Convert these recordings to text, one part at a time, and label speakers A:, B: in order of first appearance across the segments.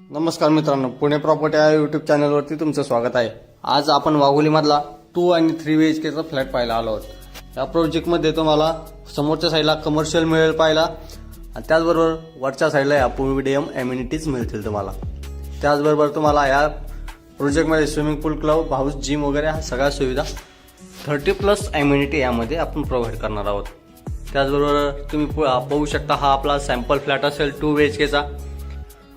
A: नमस्कार मित्रांनो, पुणे प्रॉपर्टी या यूट्यूब चॅनलवरती तुमचं स्वागत आहे। आज आपण वाघोलीमधला 2 आणि 3 BHK चा फ्लॅट पाहायला आलो आहोत। या प्रोजेक्टमध्ये तुम्हाला समोरच्या साईडला कमर्शियल मिळेल पाहायला आणि त्याचबरोबर वरच्या साईडला या प्रीमियम एम्युनिटीज मिळतील तुम्हाला। त्याचबरोबर तुम्हाला या प्रोजेक्टमध्ये स्विमिंग पूल, क्लब हाऊस, जिम वगैरे ह्या सगळ्या सुविधा 30+ एम्युनिटी यामध्ये आपण प्रोव्हाइड करणार आहोत। त्याचबरोबर तुम्ही पाहू शकता, हा आपला सॅम्पल फ्लॅट असेल 2 BHK चा।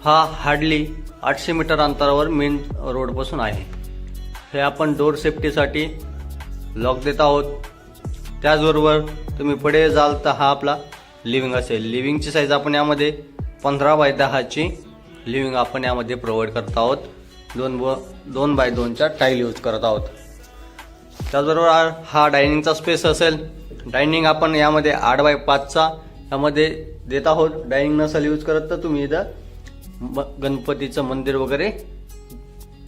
A: हा हार्डली 800 मीटर अंतरावर मेन रोडपासून आहे। हे आपण डोर सेफ्टीसाठी लॉक देत आहोत। त्याचबरोबर तुम्ही पुढे जाल तर हा आपला लिव्हिंग असेल। लिव्हिंगची साईज आपण यामध्ये 15x10 ची लिव्हिंग आपण यामध्ये प्रोव्हाइड करत आहोत। 2x2 च्या टाईल यूज करत आहोत। त्याचबरोबर हा डायनिंगचा स्पेस असेल। डायनिंग आपण यामध्ये 8x5 चा यामध्ये देत आहोत। डायनिंग नसेल यूज करत तर तुम्ही इथं गणपतीचं मंदिर वगैरे,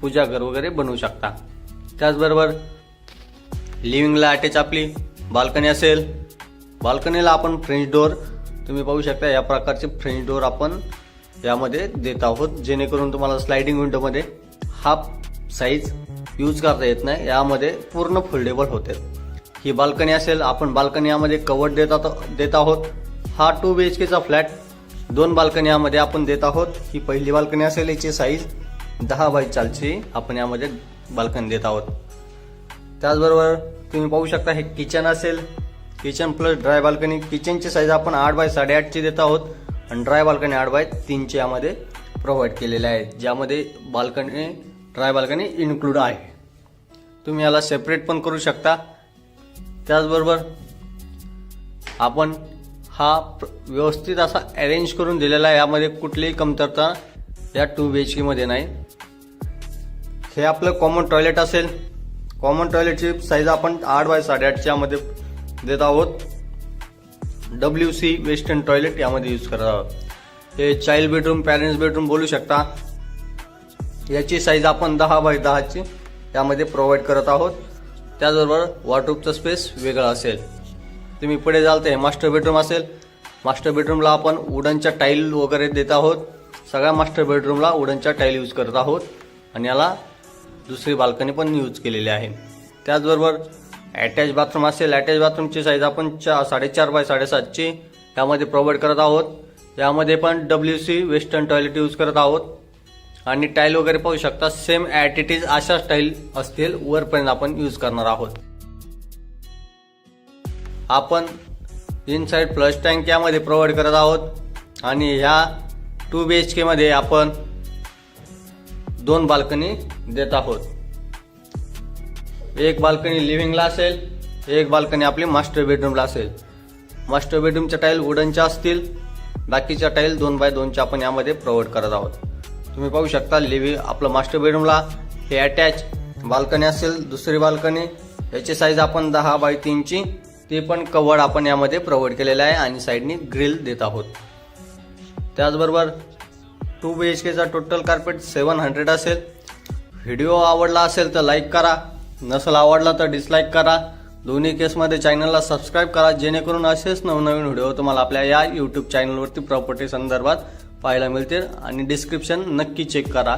A: पूजाघर वगैरे बनवू शकता। त्याचबरोबर लिव्हिंगला अटॅच आपली बाल्कनी असेल। बाल्कनीला आपण फ्रेंच डोर तुम्ही पाहू शकता, या प्रकारचे फ्रेंच डोर आपण यामध्ये देत आहोत, जेणेकरून तुम्हाला स्लाइडिंग विंडोमध्ये हाफ साईज यूज करता येत नाही, यामध्ये पूर्ण फोल्डेबल होते। ही बाल्कनी असेल, आपण बाल्कनी यामध्ये कवर्ड देत आहोत। हा 2 BHK चा फ्लॅट 2 बाल्कनी यामध्ये आपण देत आहोत। ही पहिली बाल्कनी असेल, याची साईज 10x4 ची आपण यामध्ये बाल्कनी देत आहोत। त्याचबरोबर तुम्ही पाहू शकता, हे किचन असेल, किचन प्लस ड्राय बाल्कनी। किचनची साईज आपण 8x8.5 ची देत आहोत आणि ड्राय बाल्कनी 8x3 ची यामध्ये प्रोव्हाइड केलेले आहे, ज्यामध्ये बाल्कनी ड्राय बाल्कनी इन्क्लूड आहे। तुम्ही याला सेपरेट पण करू शकता। त्याचबरोबर आपण हा व्यवस्थित असा अरेंज करून दिलेला आहे, यामध्ये कुठलीही कमतरता या 2 BHK मध्ये नाही। हे आपलं कॉमन टॉयलेट असेल। कॉमन टॉयलेटची साईज आपण 8x8.5 च्या मध्ये देत आहोत। WC वेस्टर्न टॉयलेट यामध्ये यूज करत आहोत। हे चाइल्ड बेडरूम, पॅरेंट्स बेडरूम बोलू शकता। याची साईज आपण 10x10 ची यामध्ये प्रोव्हाइड करत आहोत। त्याचबरोबर वॉर्डरोबचा स्पेस वेगळा असेल। तुम्ही पुढे जाल तर हे मास्टर बेडरूम असेल। मास्टर बेडरूमला आपण वुडनच्या टाईल वगैरे देत आहोत। सगळ्या मास्टर बेडरूमला वुडनच्या टाईल यूज करत आहोत आणि याला दुसरी बाल्कनी पण यूज केलेली आहे। त्याचबरोबर अटॅच बाथरूम असेल। अटॅच बाथरूमची साईज आपण 4.5x7 ची यामध्ये प्रोव्हाइड करत आहोत। यामध्ये पण WC वेस्टर्न टॉयलेट यूज करत आहोत आणि टाईल वगैरे पाहू शकता, सेम ॲट इट इज अशाच टाईल असतील, वरपर्यंत आपण यूज करणार आहोत। आपण इनसाइड फ्लश टँक यामध्ये प्रोव्हाइड करत आहोत आणि ह्या 2 BHK मध्ये आपण 2 बाल्कनी देत आहोत। एक बाल्कनी लिव्हिंगला असेल, एक बाल्कनी आपली मास्टर बेडरूमला असेल। मास्टर बेडरूमच्या टाईल वुडनच्या असतील, बाकीच्या टाईल 2x2 च्या आपण यामध्ये प्रोव्हाइड करत आहोत। तुम्ही पाहू शकता, लिव्हिंग आपलं मास्टर बेडरूमला हे अटॅच बाल्कनी असेल। दुसरी बाल्कनी याची साईज आपण 10x3 ची, ते पण कवर्ड आपण यामध्ये प्रोव्हाइड केलेलं आहे आणि साईडनी ग्रिल देत आहोत। त्याचबरोबर 2 BHK चा टोटल कार्पेट 700 असेल। व्हिडिओ आवडला असेल तर लाईक करा, नसेल आवडला तर डिसलाईक करा। दोन्ही केसमध्ये चॅनलला सबस्क्राईब करा, जेणेकरून असेच नवनवीन व्हिडिओ तुम्हाला आपल्या या यूट्यूब चॅनलवरती प्रॉपर्टी संदर्भात पाहायला मिळतील। आणि डिस्क्रिप्शन नक्की चेक करा।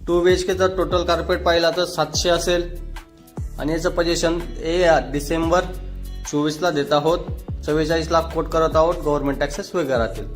A: 2 BHK चा टोटल कार्पेट पाहिला तर 700 असेल आणि याचं पोझिशन डिसेंबर 24 ला देत आहोत। 44 लाख कोट करत आहोत। गव्हर्नमेंट टॅक्सेस वगैरे राहतील।